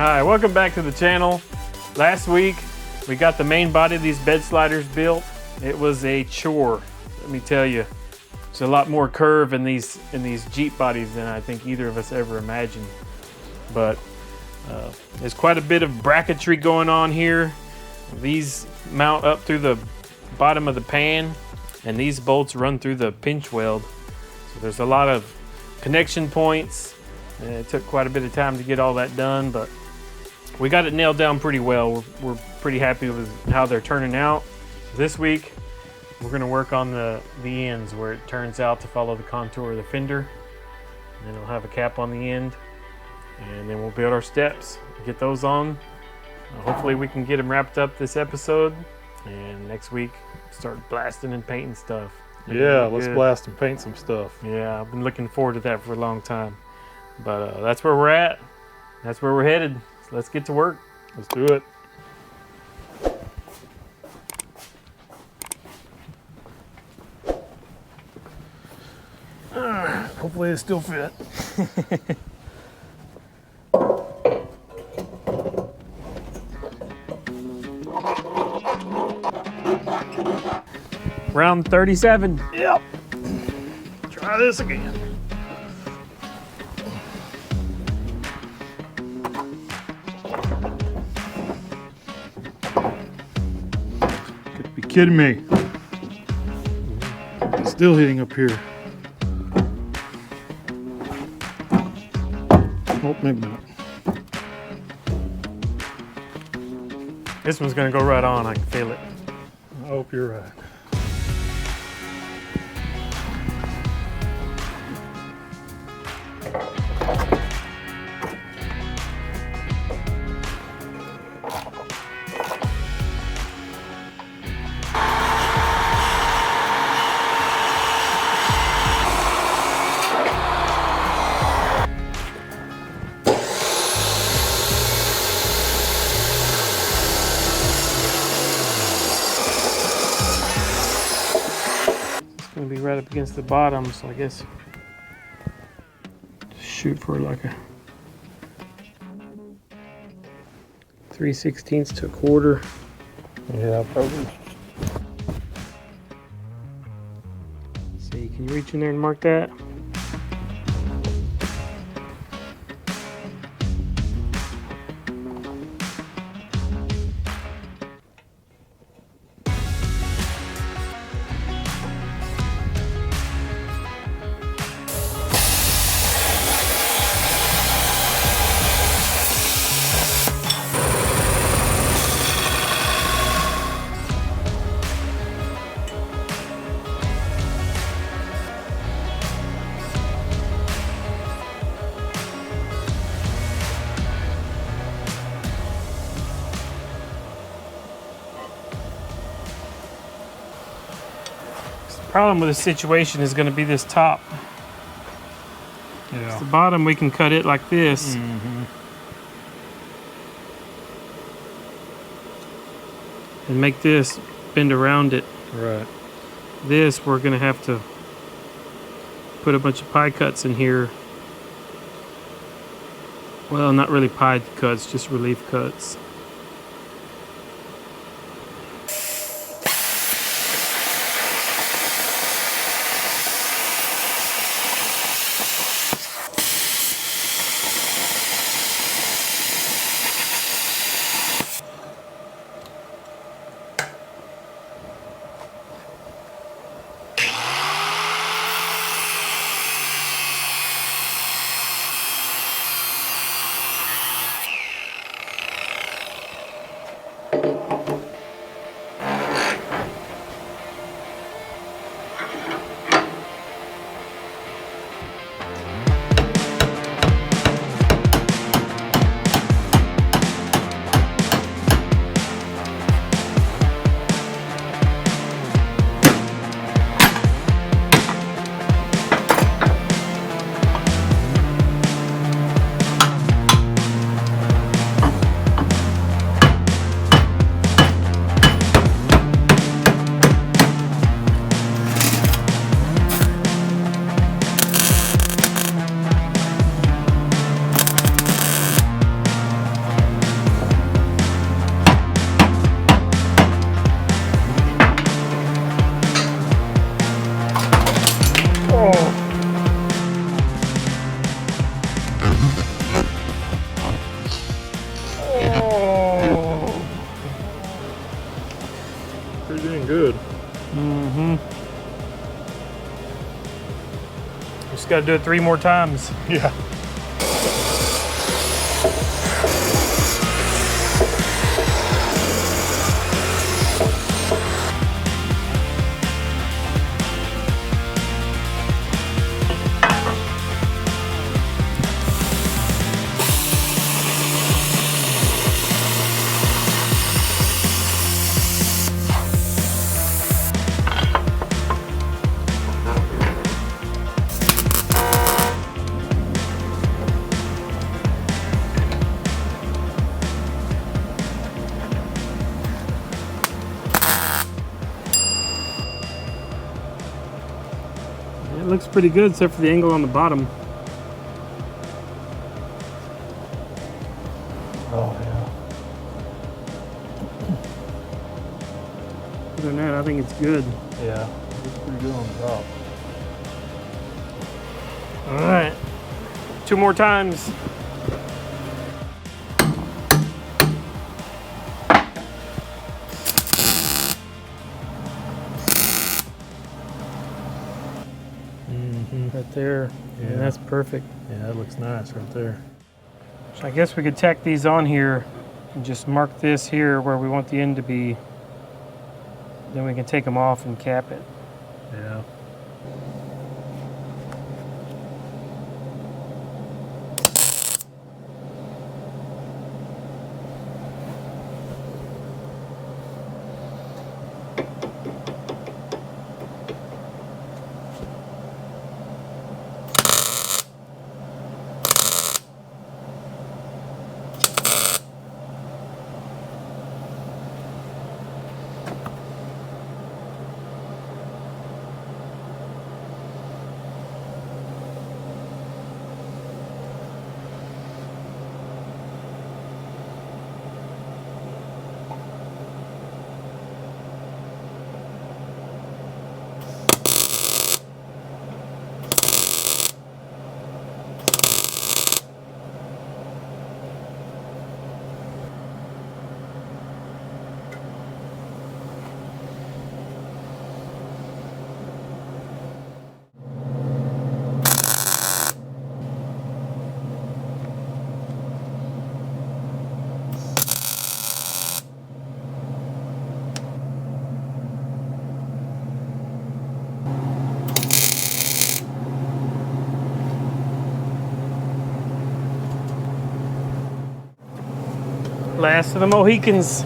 Alright, welcome back to the channel. Last week we got the main body of these bed sliders built. It was a chore, let me tell you. There's a lot more curve in these Jeep bodies than I think either of us ever imagined. But there's quite a bit of bracketry going on here. These mount up through the bottom of the pan, and these bolts run through the pinch weld. So there's a lot of connection points. And it took quite a bit of time to get all that done, but we got it nailed down pretty well. We're pretty happy with how they're turning out. This week, we're gonna work on the ends where it turns out to follow the contour of the fender. And then it'll have a cap on the end. And then we'll build our steps, get those on. Hopefully we can get them wrapped up this episode. And next week, start blasting and painting stuff. Yeah, let's blast and paint some stuff. Yeah, I've been looking forward to that for a long time. But that's where we're at. That's where we're headed. So let's get to work. Let's do it. Hopefully they still fit. Round 37. Yep. Try this again. Could be kidding me. It's still hitting up here. Oh, maybe not. This one's gonna go right on, I can feel it. I hope you're right. Gonna be right up against the bottom, so I guess shoot for like a 3/16 to a quarter. Yeah, probably. See, can you reach in there and mark that? The problem with this situation is going to be this top. Yeah. The bottom, we can cut it like this. Mm-hmm. And make this bend around it. Right. This, we're going to have to put a bunch of pie cuts in here. Well, not really pie cuts, just relief cuts. Pretty dang good. Mm-hmm. Just got to do it 3 more times. Yeah. It looks pretty good except for the angle on the bottom. Oh yeah. Other than that, I think it's good. Yeah. It's pretty good on the top. All right, 2 more times. Right there, Yeah. and that's perfect. Yeah, that looks nice right there. So I guess we could tack these on here and just mark this here where we want the end to be. Then we can take them off and cap it. Yeah. Last of the Mohicans.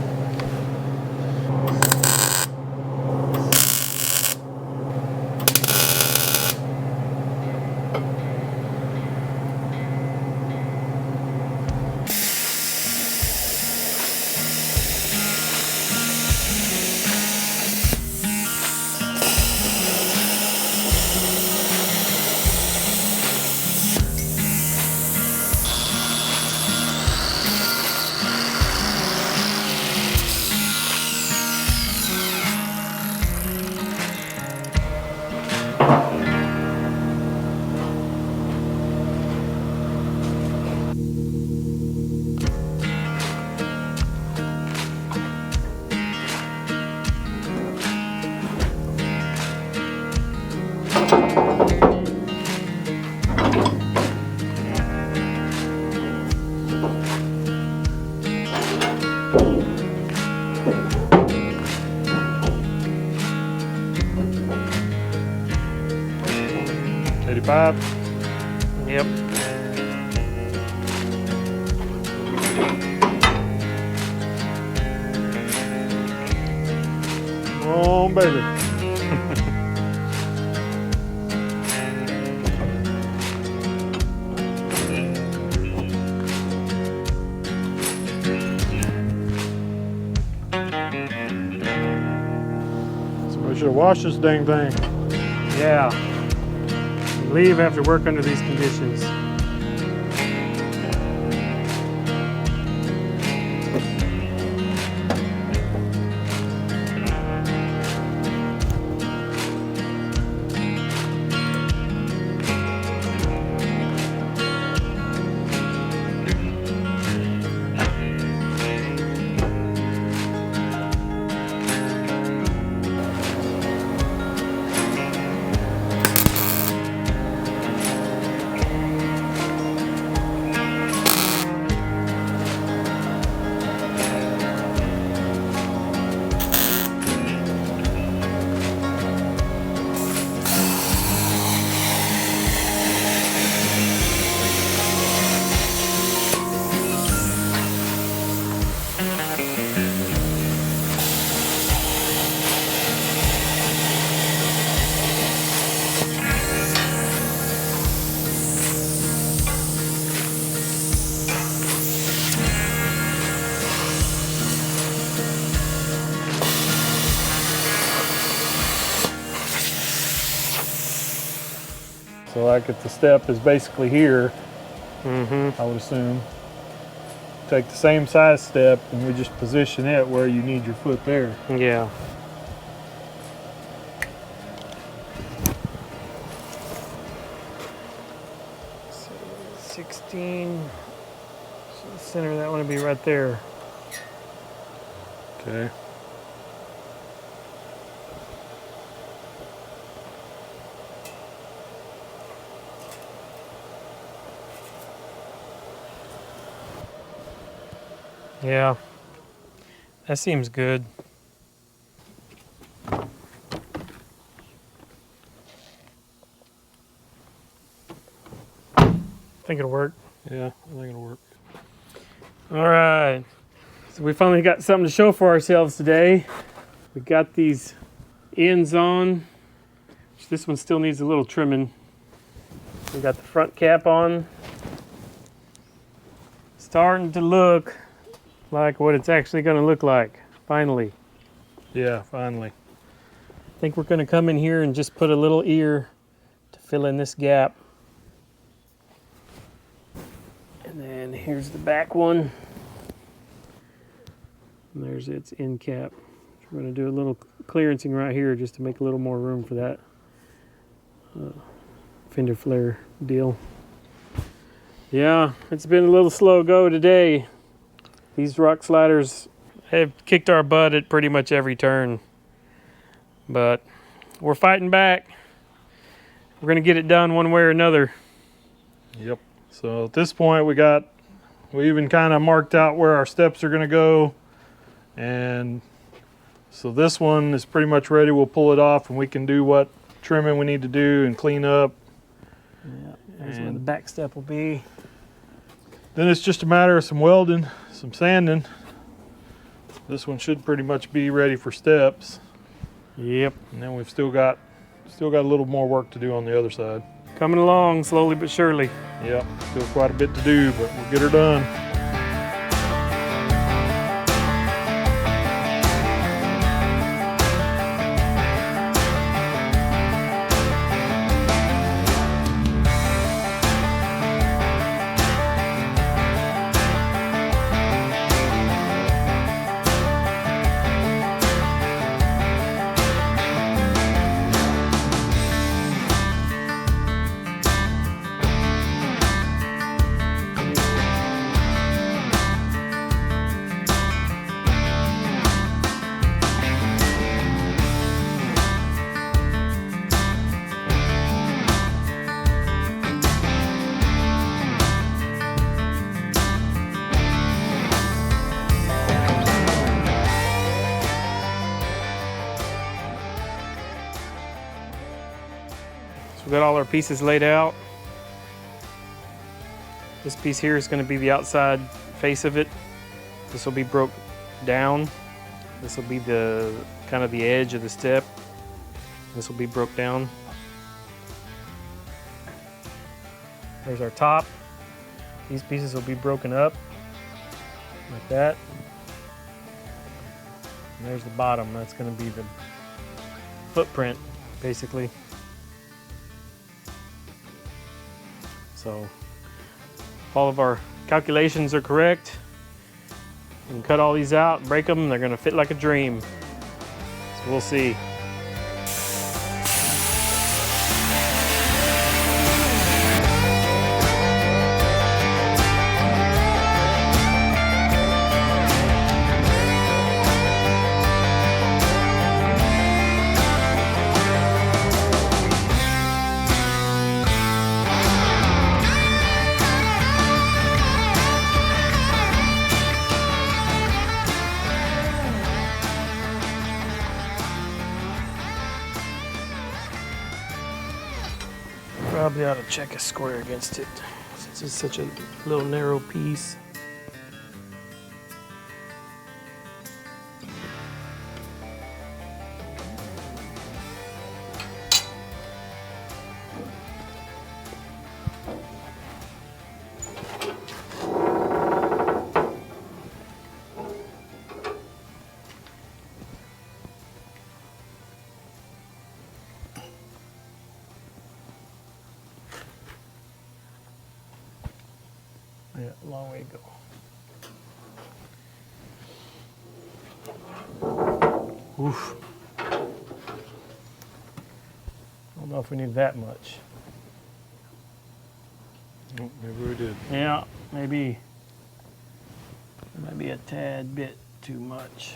Yep. Oh, baby. Somebody should have washed this dang thing. Yeah. Leave after work under these conditions. So like if the step is basically here, Mm-hmm. I would assume, take the same size step and we just position it where you need your foot there. Yeah. So 16. So the center of that one would be right there. Okay. Yeah. That seems good. I think it'll work. Yeah, I think it'll work. All right. So we finally got something to show for ourselves today. We got these ends on. This one still needs a little trimming. We got the front cap on. Starting to look like what it's actually going to look like, finally. Yeah, finally. I think we're going to come in here and just put a little ear to fill in this gap. And then here's the back one. And there's its end cap. We're going to do a little clearancing right here just to make a little more room for that fender flare deal. Yeah, it's been a little slow go today. These rock sliders have kicked our butt at pretty much every turn. But we're fighting back. We're going to get it done one way or another. Yep. So at this point we even kind of marked out where our steps are going to go. And so this one is pretty much ready. We'll pull it off and we can do what trimming we need to do and clean up. Yeah, that's where the back step will be. Then it's just a matter of some welding, some sanding. This one should pretty much be ready for steps. Yep. And then we've still got a little more work to do on the other side. Coming along slowly but surely. Yep, still quite a bit to do, but we'll get her done. So we got all our pieces laid out. This piece here is going to be the outside face of it. This will be broke down. This will be the kind of the edge of the step. This will be broke down. There's our top. These pieces will be broken up like that. And there's the bottom. That's going to be the footprint, basically. So if all of our calculations are correct, we can cut all these out, break them, they're gonna fit like a dream. So we'll see. Probably ought to check a square against it, since it's such a little narrow piece. Yeah, long way to go. Oof. I don't know if we need that much. Oh, maybe we did. Yeah, maybe. Maybe a tad bit too much.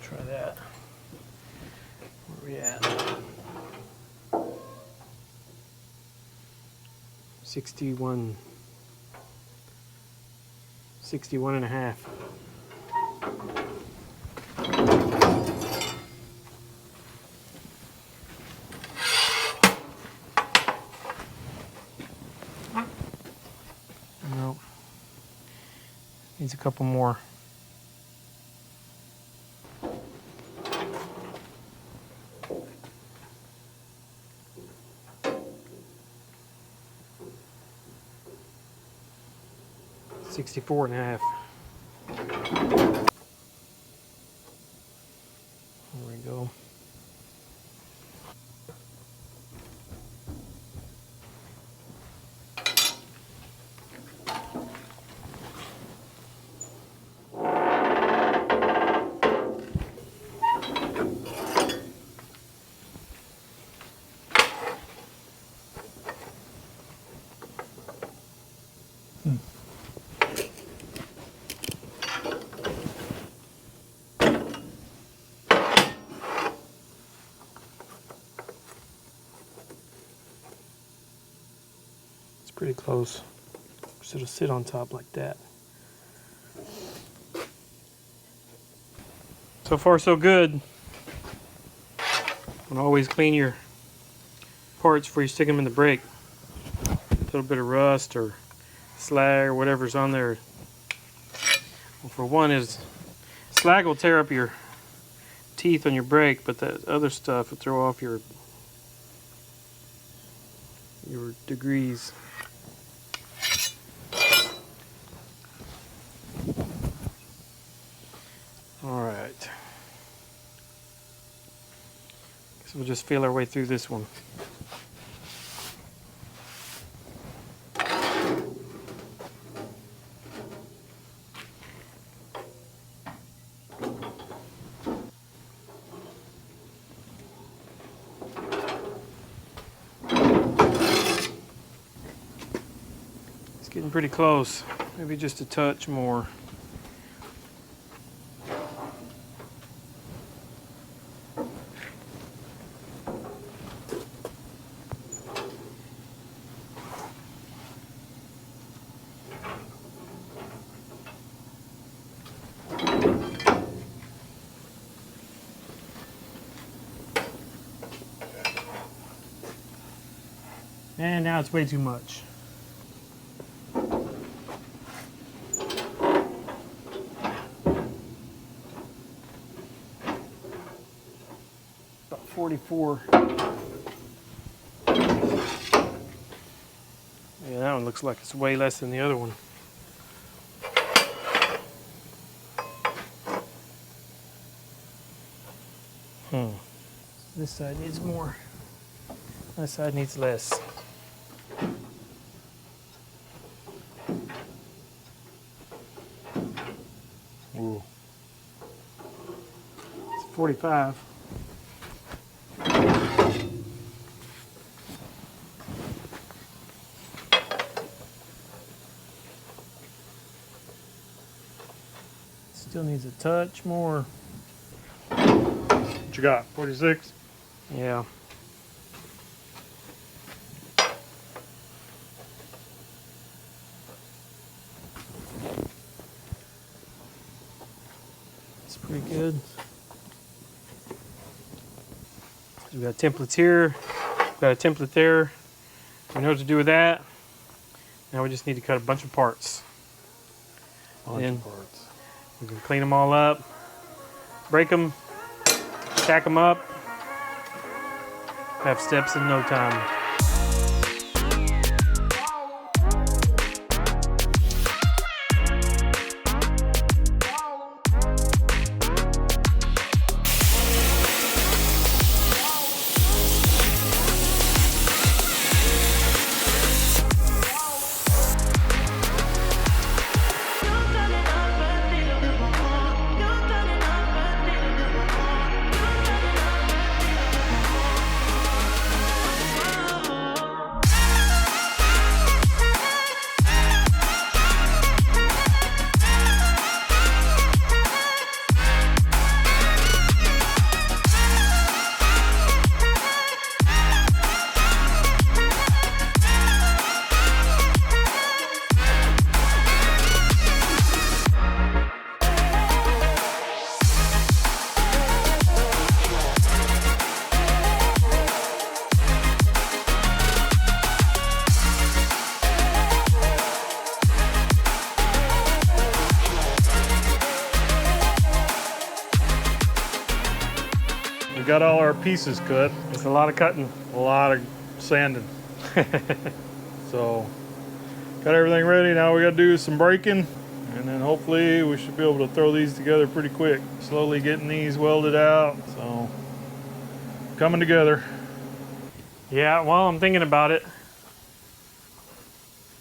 Try that. Where we at? 61. 61 and a half. Nope. Needs a couple more. $64 and a half. There we go. Pretty close. So it'll sit on top like that. So far so good. And always clean your parts before you stick them in the brake. A little bit of rust or slag or whatever's on there. Well, for one is slag will tear up your teeth on your brake, but the other stuff will throw off your degrees. Alright. Guess we'll just feel our way through this one. It's getting pretty close. Maybe just a touch more. And now it's way too much. About 44. Yeah, that one looks like it's way less than the other one. This side needs more. That side needs less. Ooh. It's 45. Still needs a touch more. What you got? 46? Yeah. It's pretty good. We got templates here. We got a template there. We know what to do with that. Now we just need to cut a bunch of parts. Bunch of parts. We can clean them all up, break them, stack them up, have steps in no time. got all our pieces cut. It's a lot of cutting. A lot of sanding. So, got everything ready. Now we got to do some braking, and then hopefully we should be able to throw these together pretty quick. Slowly getting these welded out. So, coming together. Yeah, while I'm thinking about it,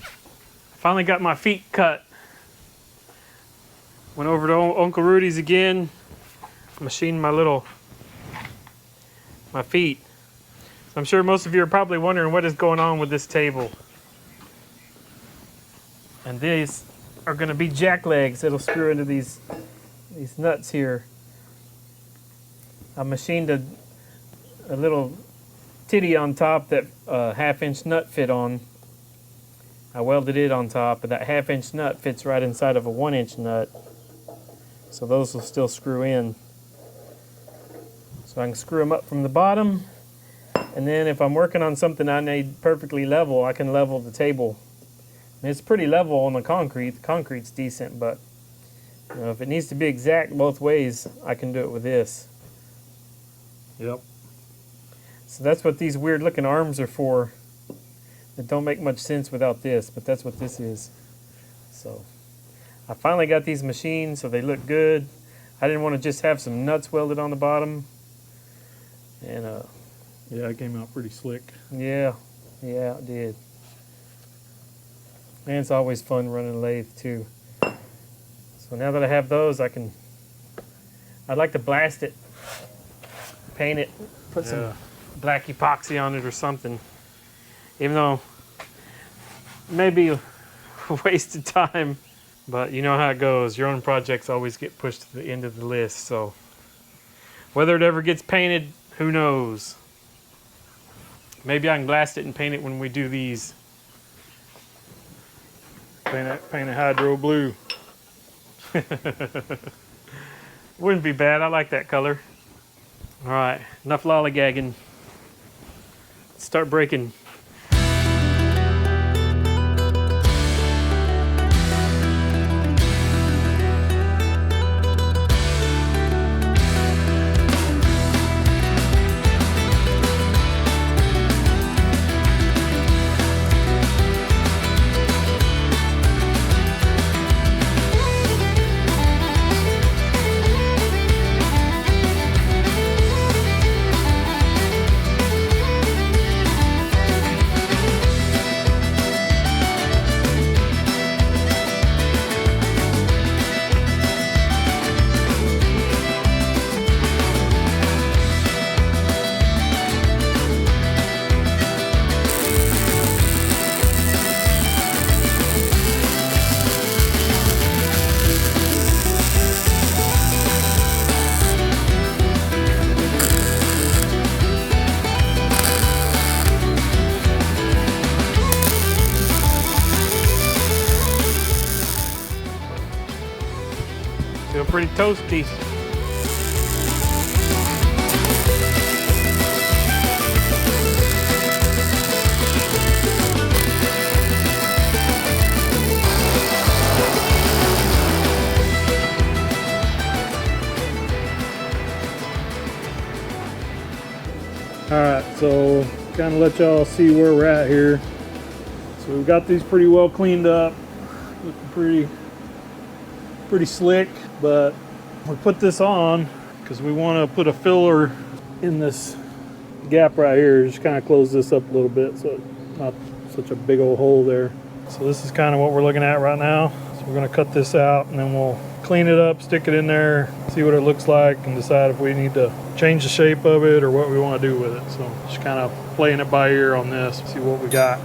I finally got my feet cut. Went over to Uncle Rudy's again, machined my feet. So I'm sure most of you are probably wondering what is going on with this table. And these are going to be jack legs that'll screw into these nuts here. I machined a little titty on top that a 1/2-inch nut fit on. I welded it on top, but that 1/2-inch nut fits right inside of a 1-inch nut. So those will still screw in. So I can screw them up from the bottom. And then if I'm working on something I need perfectly level, I can level the table. And it's pretty level on the concrete. The concrete's decent, but you know, if it needs to be exact both ways, I can do it with this. Yep. So that's what these weird looking arms are for. That don't make much sense without this, but that's what this is. So I finally got these machined so they look good. I didn't want to just have some nuts welded on the bottom. And yeah, it came out pretty slick. yeah, it did. And it's always fun running a lathe too. So now that I have those, I'd like to blast it, paint it, put some black epoxy on it or something. Even though maybe a waste of time, but you know how it goes. Your own projects always get pushed to the end of the list. So whether it ever gets painted, who knows? Maybe I can blast it and paint it when we do these. Paint it hydro blue. Wouldn't be bad. I like that color. All right, enough lollygagging. Let's start breaking. Feel pretty toasty. Alright, so kind of let y'all see where we're at here. So we've got these pretty well cleaned up, looking pretty slick, but we put this on because we want to put a filler in this gap right here. Just kind of close this up a little bit so it's not such a big old hole there. So this is kind of what we're looking at right now. So we're going to cut this out and then we'll clean it up, stick it in there, see what it looks like, and decide if we need to change the shape of it or what we want to do with it. So just kind of playing it by ear on this, see what we got.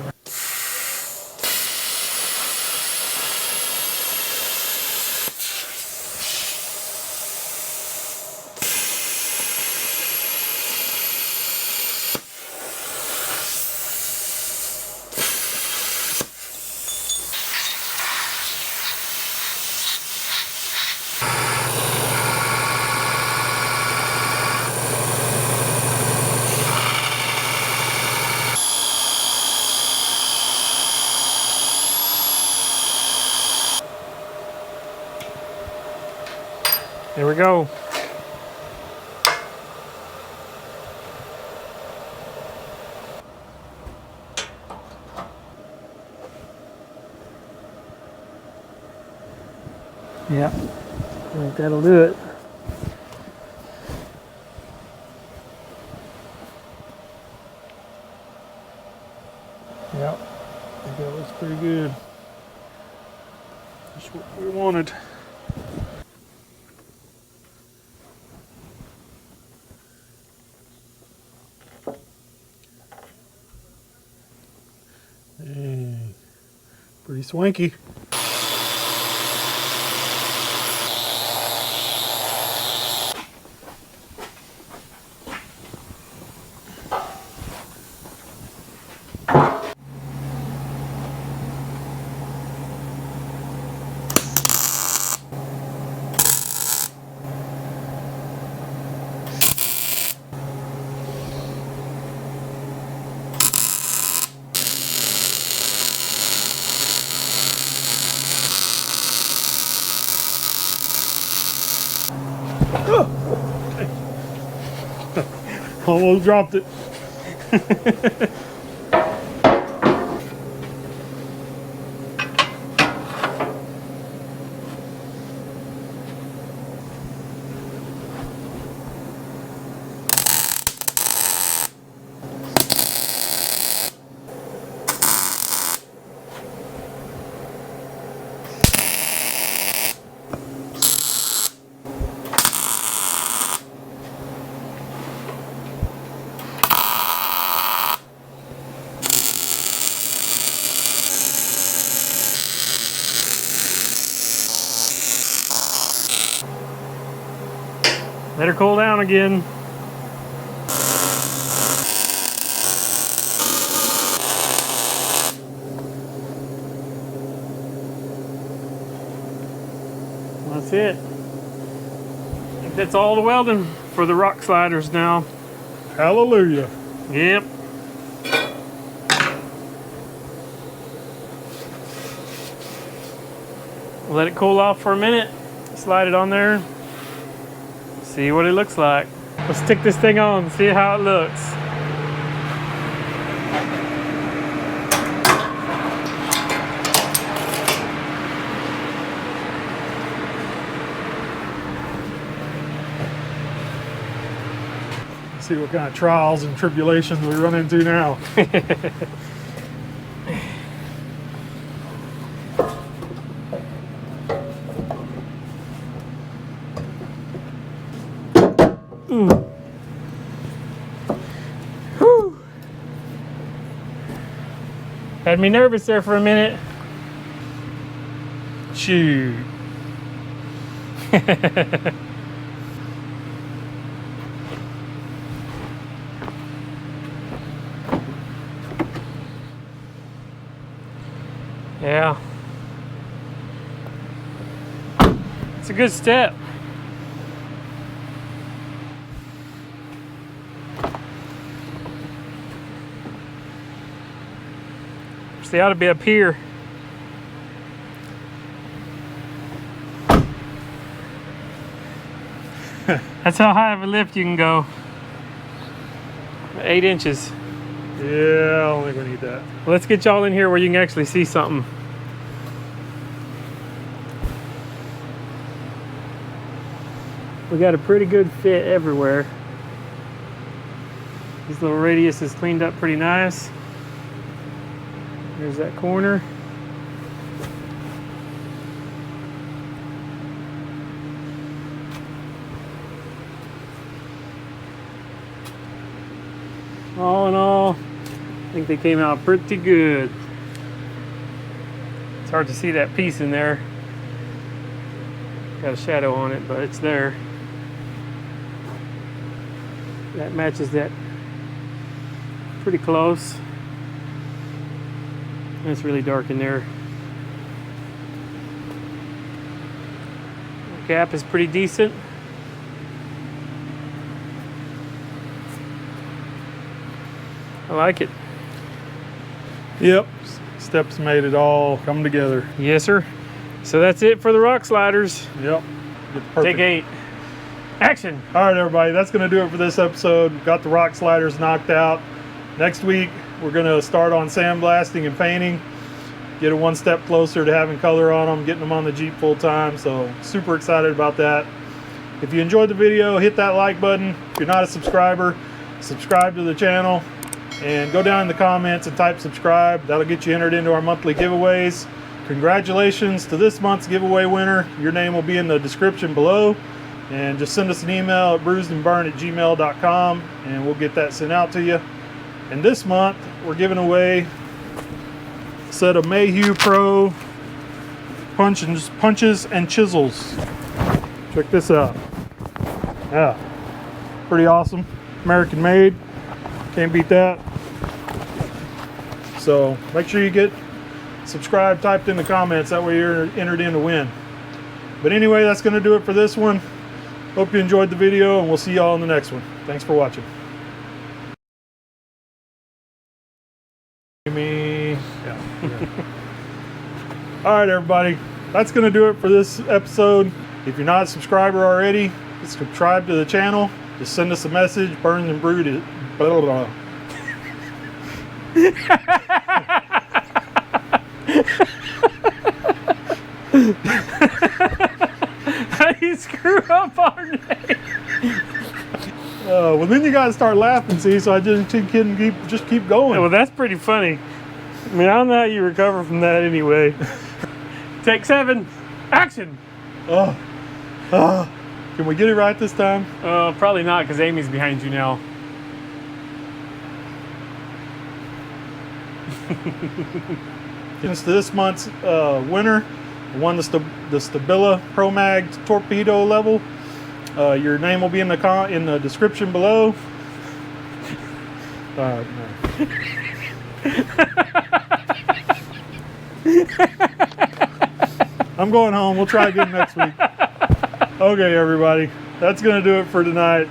There we go. Yeah, I think that'll do it. Yep, I think that looks pretty good. That's what we wanted. Hey, pretty swanky. Almost dropped it. Let her cool down again. That's it. I think that's all the welding for the rock sliders now. Hallelujah. Yep. Let it cool off for a minute. Slide it on there. See what it looks like. Let's stick this thing on, see how it looks. See what kind of trials and tribulations we run into now. Whew. Had me nervous there for a minute. Shoot. Yeah. It's a good step. They ought to be up here. That's how high of a lift you can go. 8 inches. Yeah, I don't think we need that. Let's get y'all in here where you can actually see something. We got a pretty good fit everywhere. This little radius is cleaned up pretty nice. There's that corner. All in all, I think they came out pretty good. It's hard to see that piece in there. Got a shadow on it, but it's there. That matches that pretty close. It's really dark in there. The cap is pretty decent. I like it. Yep, steps made it all come together. Yes, sir. So that's it for the rock sliders. Yep. Take 8. Action. All right, everybody, that's going to do it for this episode. Got the rock sliders knocked out. Next week, we're going to start on sandblasting and painting. get it one step closer to having color on them, getting them on the Jeep full time. So super excited about that. If you enjoyed the video, hit that like button. If you're not a subscriber, subscribe to the channel and go down in the comments and type subscribe. That'll get you entered into our monthly giveaways. Congratulations to this month's giveaway winner. Your name will be in the description below. And just send us an email at bruisedandburn@gmail.com and we'll get that sent out to you. And this month, we're giving away a set of Mayhew Pro punches and chisels. Check this out. Yeah, pretty awesome. American made. Can't beat that. So make sure you get subscribe typed in the comments. That way you're entered in to win. But anyway, that's going to do it for this one. Hope you enjoyed the video, and we'll see y'all in the next one. Thanks for watching. All right, everybody. That's going to do it for this episode. If you're not a subscriber already, subscribe to the channel. Just send us a message. Burns and Brewed it. Blah, blah, blah. You screw up our name. Well, then you got to start laughing, see? So I just keep going. Yeah, well, that's pretty funny. I mean, I don't know how you recover from that anyway. Take 7. Action. Can we get it right this time? Probably not, because Amy's behind you now. Since this month's winner won the Stabila Pro Mag torpedo level. Your name will be in the description below. No. I'm going home. We'll try again next week. Okay, everybody. That's going to do it for tonight.